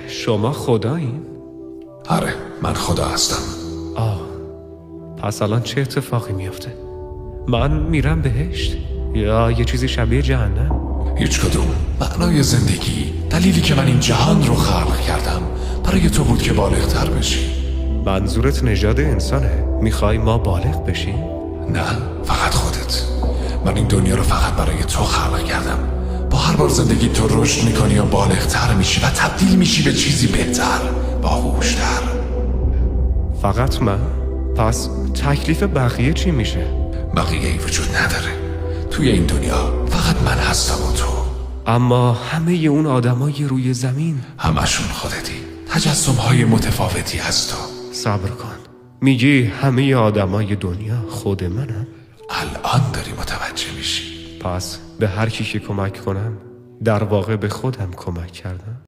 شما خدایین؟ آره، من خدا هستم. پس الان چه اتفاقی میفته؟ من میرم بهشت یا یه چیزی شبیه جهنم؟ هیچ کدوم. معنای زندگی، دلیلی که من این جهان رو خلق کردم برای تو بود که بالغ تر بشی. منظورت نژاد انسانه؟ میخوای ما بالغ بشیم؟ نه، فقط خودت. من این دنیا رو فقط برای تو خلق کردم. با هر بار زندگی تو رشد میکنی و بالغ تر میشی و تبدیل میشی به چیزی بهتر، باهوشتر. فقط من؟ پس تکلیف بقیه چی میشه؟ بقیه ای وجود نداره. توی این دنیا فقط من هستم و تو. اما همه اون آدمای روی زمین همشون خودتی. تجسم های متفاوتی از تو. صبر کن، میگی همه آدمای دنیا خود منم؟ الان داری متوجه میشی. پس به هر کی که کمک کنم در واقع به خودم کمک کردم.